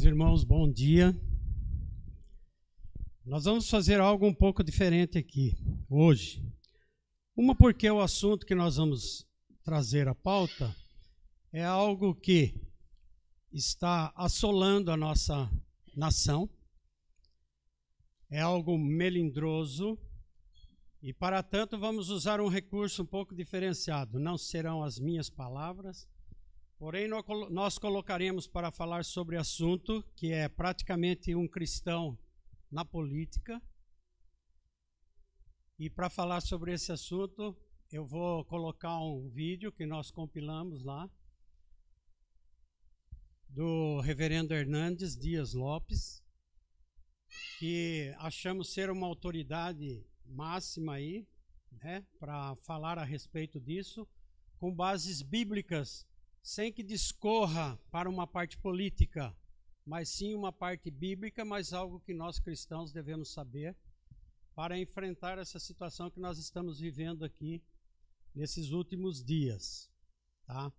Meus irmãos, bom dia. Nós vamos fazer algo um pouco diferente aqui, hoje. Uma porque o assunto que nós vamos trazer à pauta é algo que está assolando a nossa nação, é algo melindroso e, para tanto, vamos usar um recurso um pouco diferenciado. Não serão as minhas palavras, porém nós colocaremos para falar sobre assunto que é praticamente um cristão na política. E para falar sobre esse assunto, eu vou colocar um vídeo que nós compilamos lá, do reverendo Hernandes Dias Lopes, que achamos ser uma autoridade máxima aí, né, para falar a respeito disso, com bases bíblicas, sem que discorra para uma parte política, mas sim uma parte bíblica, mas algo que nós cristãos devemos saber para enfrentar essa situação que nós estamos vivendo aqui nesses últimos dias, tá?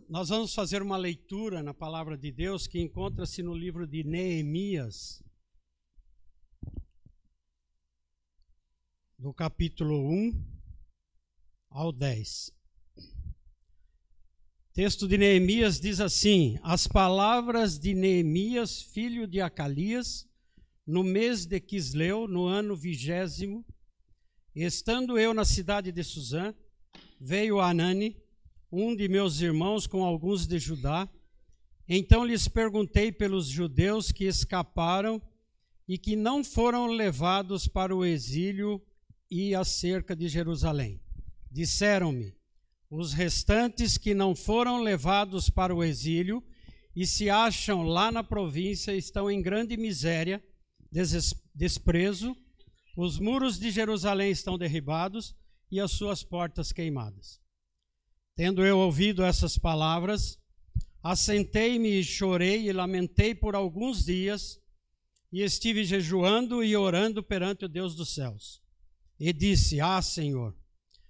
Nós vamos fazer uma leitura na palavra de Deus que encontra-se no livro de Neemias, do capítulo 1 ao 10. O texto de Neemias diz assim: as palavras de Neemias, filho de Acalias, no mês de Quisleu, no ano 20º, estando eu na cidade de Suzã, veio Anani, um de meus irmãos, com alguns de Judá. Então lhes perguntei pelos judeus que escaparam e que não foram levados para o exílio e acerca de Jerusalém. Disseram-me: os restantes que não foram levados para o exílio e se acham lá na província estão em grande miséria, desprezo, os muros de Jerusalém estão derribados e as suas portas queimadas. Tendo eu ouvido essas palavras, assentei-me e chorei e lamentei por alguns dias, e estive jejuando e orando perante o Deus dos céus. E disse: ah, Senhor,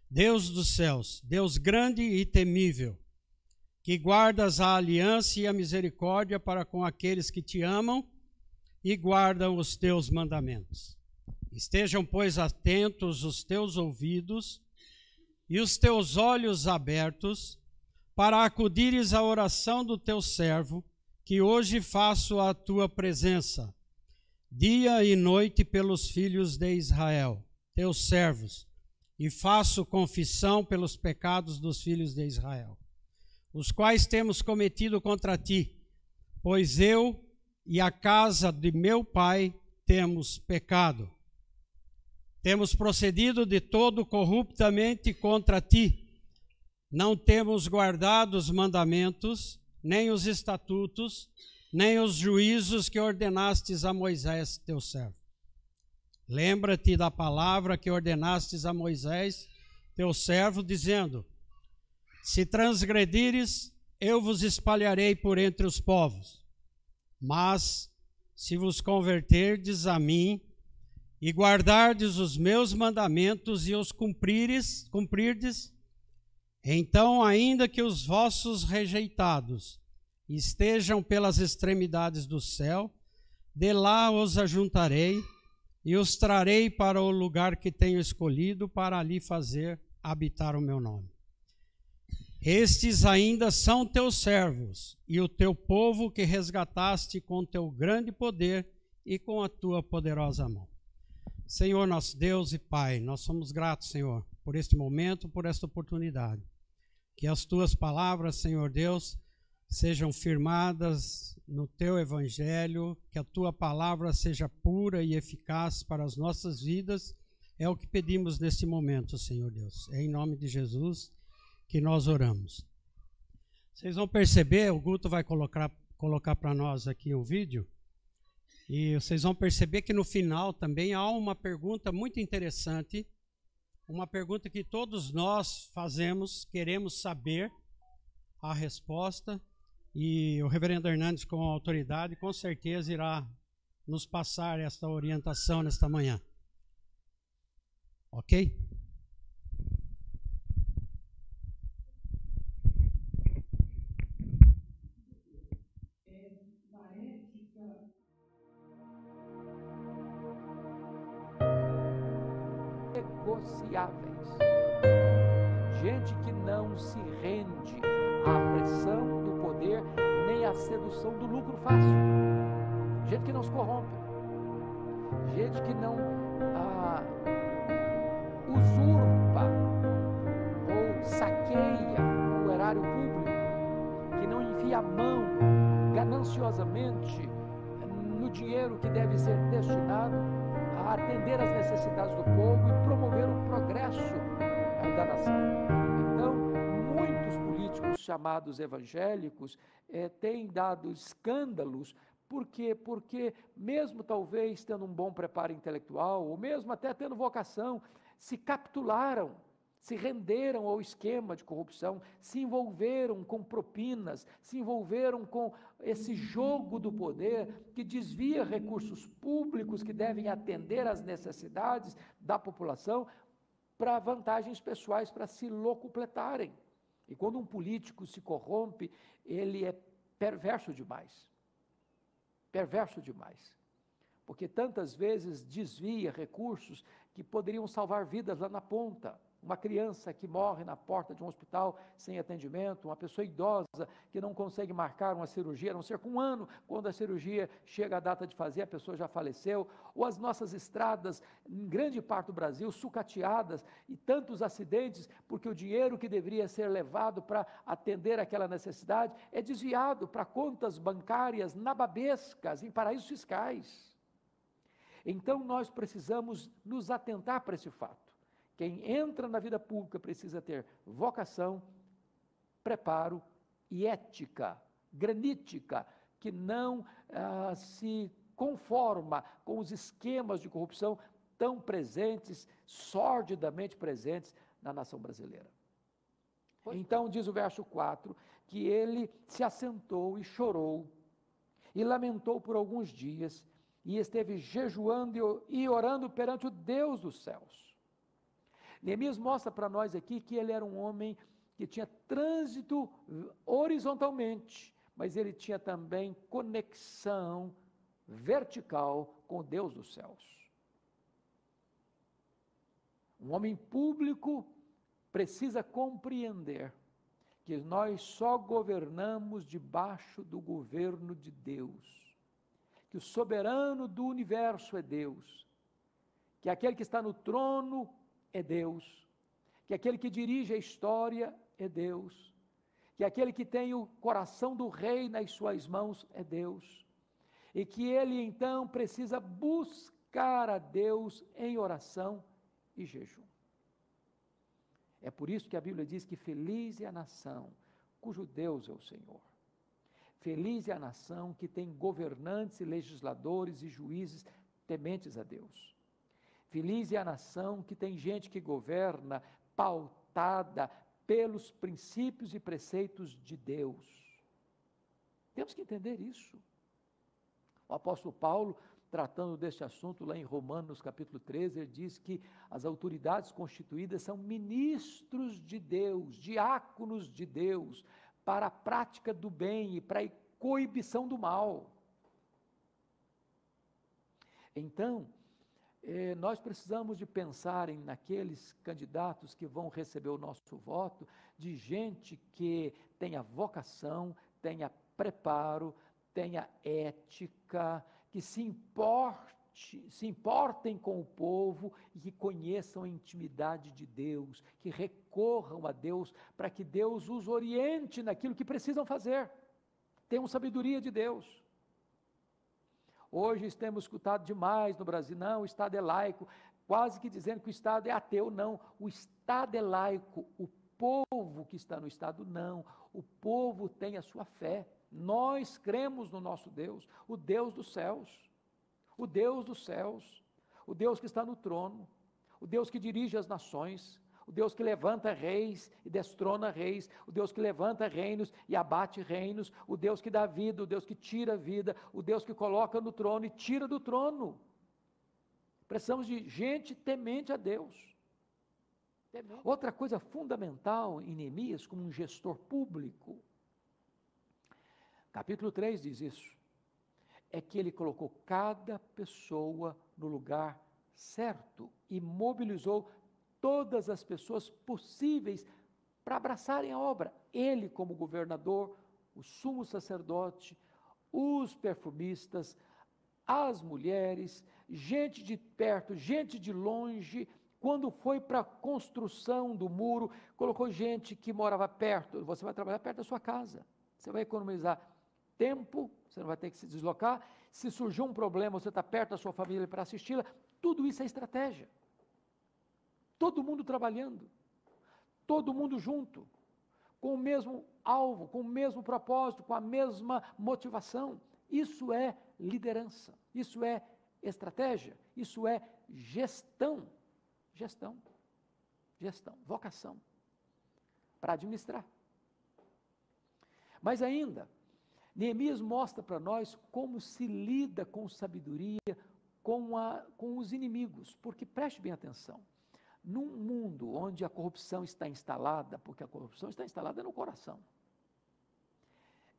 Deus dos céus, Deus grande e temível, que guardas a aliança e a misericórdia para com aqueles que te amam e guardam os teus mandamentos. Estejam, pois, atentos os teus ouvidos e os teus olhos abertos, para acudires à oração do teu servo, que hoje faço à tua presença, dia e noite pelos filhos de Israel, teus servos, e faço confissão pelos pecados dos filhos de Israel, os quais temos cometido contra ti, pois eu e a casa de meu pai temos pecado. Temos procedido de todo corruptamente contra ti. Não temos guardado os mandamentos, nem os estatutos, nem os juízos que ordenastes a Moisés, teu servo. Lembra-te da palavra que ordenastes a Moisés, teu servo, dizendo: se transgredires, eu vos espalharei por entre os povos. Mas, se vos converterdes a mim, e guardardes os meus mandamentos e os cumprirdes, então, ainda que os vossos rejeitados estejam pelas extremidades do céu, de lá os ajuntarei e os trarei para o lugar que tenho escolhido para ali fazer habitar o meu nome. Estes ainda são teus servos e o teu povo que resgataste com teu grande poder e com a tua poderosa mão. Senhor, nosso Deus e Pai, nós somos gratos, Senhor, por este momento, por esta oportunidade. Que as tuas palavras, Senhor Deus, sejam firmadas no teu evangelho, que a tua palavra seja pura e eficaz para as nossas vidas. É o que pedimos neste momento, Senhor Deus. É em nome de Jesus que nós oramos. Vocês vão perceber, o Guto vai colocar para nós aqui o vídeo. E vocês vão perceber que no final também há uma pergunta muito interessante, uma pergunta que todos nós fazemos, queremos saber a resposta, e o reverendo Hernandes, com autoridade, com certeza irá nos passar esta orientação nesta manhã. Ok? inegociáveis. Gente que não se rende à pressão do poder, nem à sedução do lucro fácil. Gente que não se corrompe. Gente que não usurpa ou saqueia o erário público, que não enfia a mão gananciosamente no dinheiro que deve ser destinado a atender às necessidades do povo e promover o progresso da nação. Então, muitos políticos chamados evangélicos têm dado escândalos. Por quê? Porque mesmo talvez tendo um bom preparo intelectual, ou mesmo até tendo vocação, se capitularam, se renderam ao esquema de corrupção, se envolveram com propinas, se envolveram com esse jogo do poder que desvia recursos públicos que devem atender às necessidades da população para vantagens pessoais, para se locupletarem. E quando um político se corrompe, ele é perverso demais. Perverso demais. Porque tantas vezes desvia recursos que poderiam salvar vidas lá na ponta. Uma criança que morre na porta de um hospital sem atendimento, uma pessoa idosa que não consegue marcar uma cirurgia, a não ser com um ano, quando a cirurgia chega à data de fazer, a pessoa já faleceu, ou as nossas estradas, em grande parte do Brasil, sucateadas, e tantos acidentes, porque o dinheiro que deveria ser levado para atender aquela necessidade é desviado para contas bancárias nababescas, em paraísos fiscais. Então nós precisamos nos atentar para esse fato. Quem entra na vida pública precisa ter vocação, preparo e ética granítica, que não se conforma com os esquemas de corrupção tão presentes, sordidamente presentes na nação brasileira. Então diz o verso 4, que ele se assentou e chorou, e lamentou por alguns dias, e esteve jejuando e orando perante o Deus dos céus. Neemias mostra para nós aqui que ele era um homem que tinha trânsito horizontalmente, mas ele tinha também conexão vertical com o Deus dos céus. Um homem público precisa compreender que nós só governamos debaixo do governo de Deus, que o soberano do universo é Deus, que aquele que está no trono é Deus, que aquele que dirige a história é Deus, que aquele que tem o coração do rei nas suas mãos é Deus, e que ele então precisa buscar a Deus em oração e jejum. É por isso que a Bíblia diz que feliz é a nação cujo Deus é o Senhor. Feliz é a nação que tem governantes e legisladores e juízes tementes a Deus. Feliz é a nação que tem gente que governa pautada pelos princípios e preceitos de Deus. Temos que entender isso. O apóstolo Paulo, tratando deste assunto lá em Romanos capítulo 13, ele diz que as autoridades constituídas são ministros de Deus, diáconos de Deus, para a prática do bem e para a coibição do mal. Então, nós precisamos de pensar naqueles candidatos que vão receber o nosso voto, de gente que tenha vocação, tenha preparo, tenha ética, que se importem com o povo e que conheçam a intimidade de Deus, que recorram a Deus para que Deus os oriente naquilo que precisam fazer. Tenham sabedoria de Deus. Hoje temos escutado demais no Brasil, não, o Estado é laico, quase que dizendo que o Estado é ateu. Não, o Estado é laico, o povo que está no Estado não, o povo tem a sua fé. Nós cremos no nosso Deus, o Deus dos céus, o Deus dos céus, o Deus que está no trono, o Deus que dirige as nações, o Deus que levanta reis e destrona reis, o Deus que levanta reinos e abate reinos, o Deus que dá vida, o Deus que tira vida, o Deus que coloca no trono e tira do trono. Precisamos de gente temente a Deus. Outra coisa fundamental em Neemias, como um gestor público, capítulo 3 diz isso, é que ele colocou cada pessoa no lugar certo e mobilizou todas as pessoas possíveis para abraçarem a obra. Ele como governador, o sumo sacerdote, os perfumistas, as mulheres, gente de perto, gente de longe. Quando foi para a construção do muro, colocou gente que morava perto. Você vai trabalhar perto da sua casa, você vai economizar tempo, você não vai ter que se deslocar. Se surgir um problema, você está perto da sua família para assisti-la. Tudo isso é estratégia. Todo mundo trabalhando, todo mundo junto, com o mesmo alvo, com o mesmo propósito, com a mesma motivação. Isso é liderança, isso é estratégia, isso é gestão. Gestão, vocação, para administrar. Mas ainda, Neemias mostra para nós como se lida com sabedoria com os inimigos, porque preste bem atenção, num mundo onde a corrupção está instalada, porque a corrupção está instalada no coração,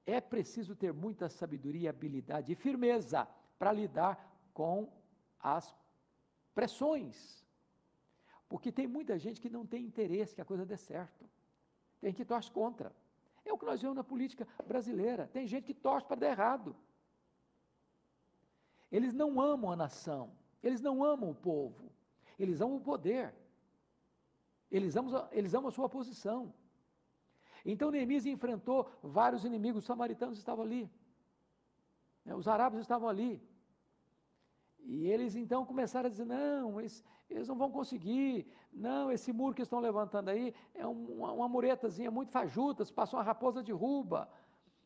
é preciso ter muita sabedoria, habilidade e firmeza para lidar com as pressões. Porque tem muita gente que não tem interesse que a coisa dê certo. Tem que torce contra. É o que nós vemos na política brasileira. Tem gente que torce para dar errado. Eles não amam a nação. Eles não amam o povo. Eles amam o poder. Eles amam a sua posição. Então Neemias enfrentou vários inimigos. Os samaritanos estavam ali. Os arábios estavam ali. E eles então começaram a dizer, não, eles não vão conseguir, não, esse muro que estão levantando aí é uma muretazinha muito fajuta, se passou uma raposa derruba.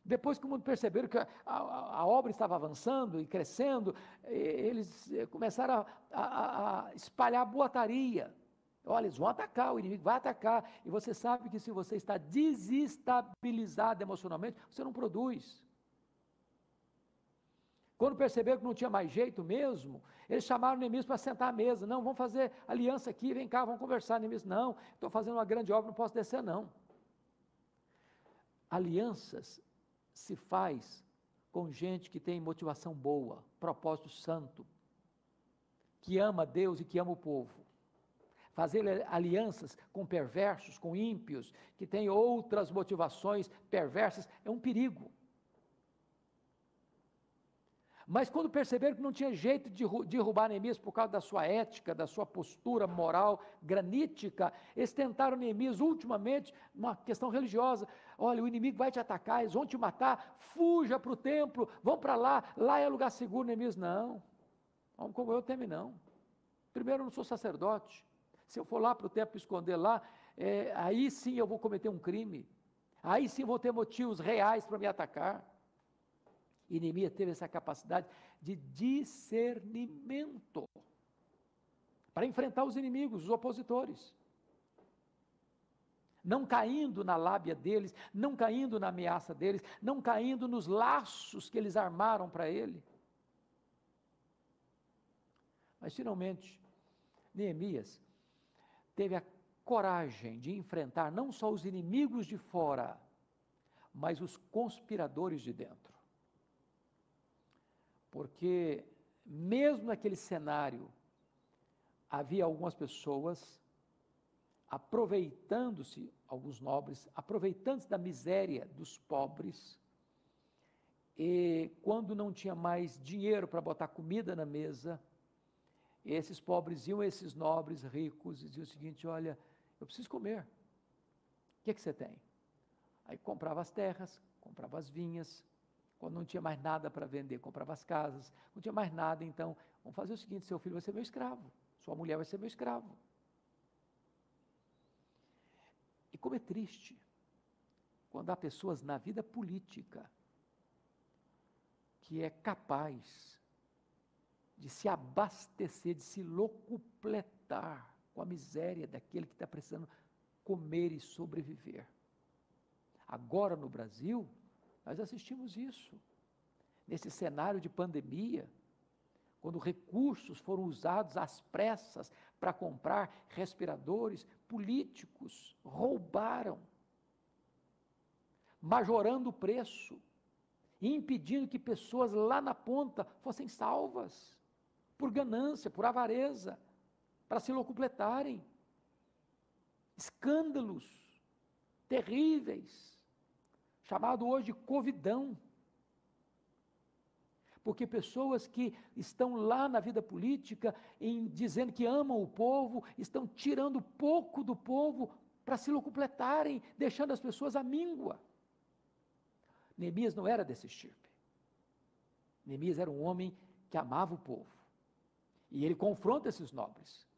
Depois que o mundo perceberam que a obra estava avançando e crescendo, eles começaram a espalhar boataria. Olha, eles vão atacar, o inimigo vai atacar, e você sabe que se você está desestabilizado emocionalmente, você não produz. Quando perceberam que não tinha mais jeito mesmo, eles chamaram Neemias para sentar à mesa. Não, vamos fazer aliança aqui, vem cá, vamos conversar. Neemias, não, estou fazendo uma grande obra, não posso descer não. Alianças se faz com gente que tem motivação boa, propósito santo, que ama Deus e que ama o povo. Fazer alianças com perversos, com ímpios, que têm outras motivações perversas, é um perigo. Mas quando perceberam que não tinha jeito de derrubar Neemias por causa da sua ética, da sua postura moral granítica, eles tentaram Neemias ultimamente, uma questão religiosa, olha, o inimigo vai te atacar, eles vão te matar, fuja para o templo, vão para lá é lugar seguro. Neemias, não, homem como eu teme não. Primeiro, eu não sou sacerdote, se eu for lá para o templo esconder lá, aí sim eu vou cometer um crime, aí sim vou ter motivos reais para me atacar. E Neemias teve essa capacidade de discernimento para enfrentar os inimigos, os opositores. Não caindo na lábia deles, não caindo na ameaça deles, não caindo nos laços que eles armaram para ele. Mas finalmente, Neemias teve a coragem de enfrentar não só os inimigos de fora, mas os conspiradores de dentro. Porque mesmo naquele cenário, havia algumas pessoas aproveitando-se, alguns nobres, aproveitando-se da miséria dos pobres, e quando não tinha mais dinheiro para botar comida na mesa, esses pobres iam a esses nobres ricos e diziam o seguinte, olha, eu preciso comer, o que você tem? Aí comprava as terras, comprava as vinhas, quando não tinha mais nada para vender, comprava as casas, não tinha mais nada, então, vamos fazer o seguinte, seu filho vai ser meu escravo, sua mulher vai ser meu escravo. E como é triste, quando há pessoas na vida política, que é capaz de se abastecer, de se locupletar com a miséria daquele que está precisando comer e sobreviver. Agora no Brasil, nós assistimos isso, nesse cenário de pandemia, quando recursos foram usados às pressas para comprar respiradores, políticos roubaram, majorando o preço, e impedindo que pessoas lá na ponta fossem salvas, por ganância, por avareza, para se locupletarem. escândalos terríveis, chamado hoje de covidão. Porque pessoas que estão lá na vida política, dizendo que amam o povo, estão tirando pouco do povo para se locupletarem, deixando as pessoas à míngua. Neemias não era desse estirpe. Neemias era um homem que amava o povo. E ele confronta esses nobres.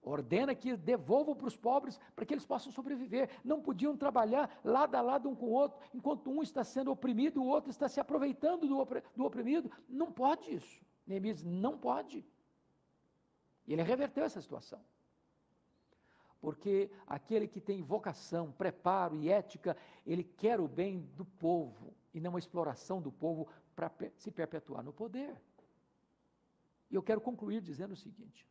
Ordena que devolvam para os pobres para que eles possam sobreviver. Não podiam trabalhar lado a lado um com o outro, enquanto um está sendo oprimido, o outro está se aproveitando do oprimido. Não pode isso. Neemias não pode. E ele reverteu essa situação. Porque aquele que tem vocação, preparo e ética, ele quer o bem do povo e não a exploração do povo para se perpetuar no poder. E eu quero concluir dizendo o seguinte: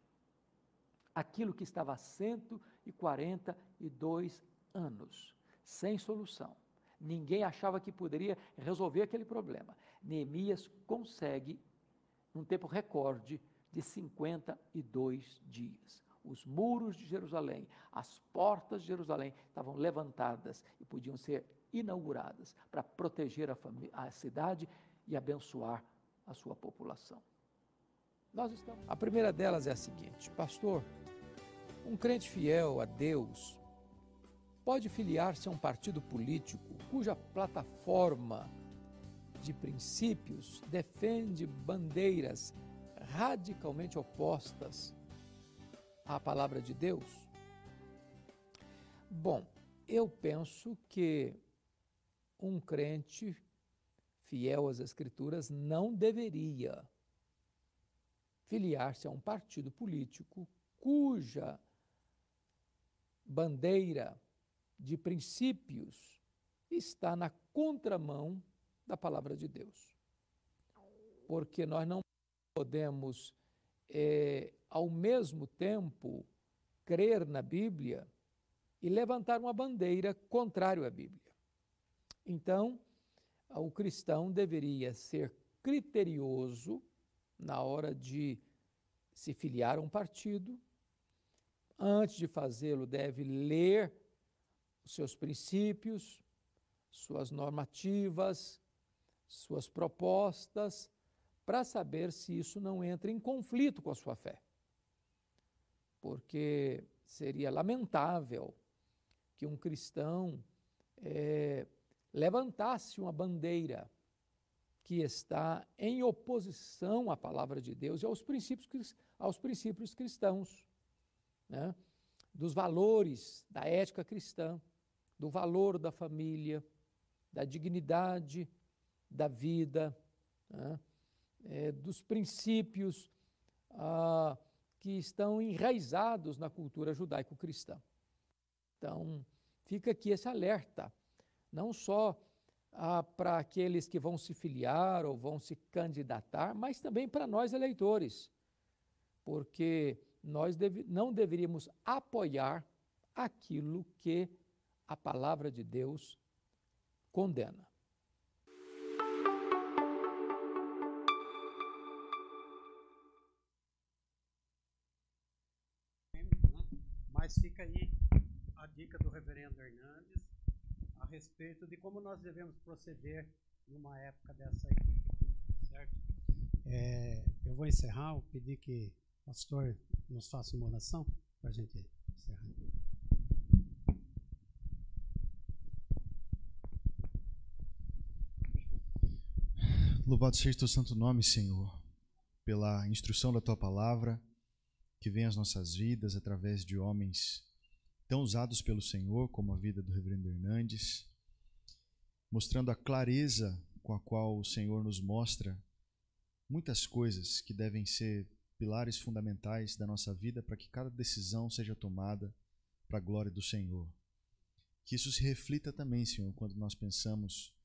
aquilo que estava há 142 anos, sem solução, ninguém achava que poderia resolver aquele problema, Neemias consegue, num tempo recorde de 52 dias. Os muros de Jerusalém, as portas de Jerusalém estavam levantadas e podiam ser inauguradas para proteger a cidade e abençoar a sua população. A primeira delas é a seguinte: pastor, um crente fiel a Deus pode filiar-se a um partido político cuja plataforma de princípios defende bandeiras radicalmente opostas à palavra de Deus? Bom, eu penso que um crente fiel às Escrituras não deveria filiar-se a um partido político cuja bandeira de princípios está na contramão da palavra de Deus. Porque nós não podemos, ao mesmo tempo, crer na Bíblia e levantar uma bandeira contrária à Bíblia. Então, o cristão deveria ser criterioso na hora de se filiar a um partido. Antes de fazê-lo, deve ler os seus princípios, suas normativas, suas propostas, para saber se isso não entra em conflito com a sua fé. Porque seria lamentável que um cristão levantasse uma bandeira que está em oposição à palavra de Deus e aos princípios cristãos, né? Dos valores da ética cristã, do valor da família, da dignidade da vida, né? Dos princípios que estão enraizados na cultura judaico-cristã. Então, fica aqui esse alerta, não só para aqueles que vão se filiar ou vão se candidatar, mas também para nós eleitores, porque nós não deveríamos apoiar aquilo que a palavra de Deus condena. Mas fica aí a dica do reverendo Hernandes a respeito de como nós devemos proceder numa época dessa aí, certo? Eu vou encerrar, vou pedir que o pastor nos faça uma oração para a gente encerrar. Louvado seja o teu santo nome, Senhor, pela instrução da tua palavra, que vem às nossas vidas através de homens tão usados pelo Senhor, como a vida do reverendo Hernandes, mostrando a clareza com a qual o Senhor nos mostra muitas coisas que devem ser pilares fundamentais da nossa vida para que cada decisão seja tomada para a glória do Senhor. Que isso se reflita também, Senhor, quando nós pensamos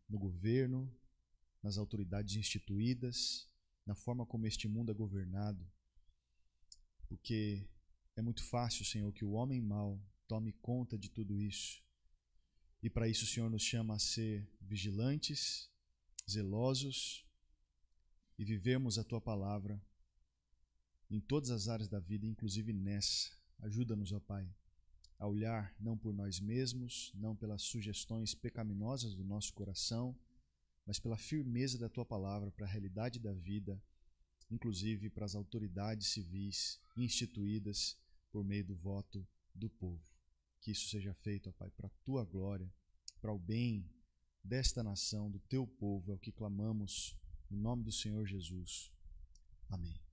no governo, nas autoridades instituídas, na forma como este mundo é governado, porque é muito fácil, Senhor, que o homem mau tome conta de tudo isso. E para isso o Senhor nos chama a ser vigilantes, zelosos e vivermos a Tua palavra em todas as áreas da vida, inclusive nessa, Ajuda-nos, ó Pai, a olhar não por nós mesmos, não pelas sugestões pecaminosas do nosso coração, mas pela firmeza da Tua palavra para a realidade da vida, inclusive para as autoridades civis instituídas por meio do voto do povo. Que isso seja feito, ó Pai, para a Tua glória, para o bem desta nação, do Teu povo, é o que clamamos no nome do Senhor Jesus. Amém.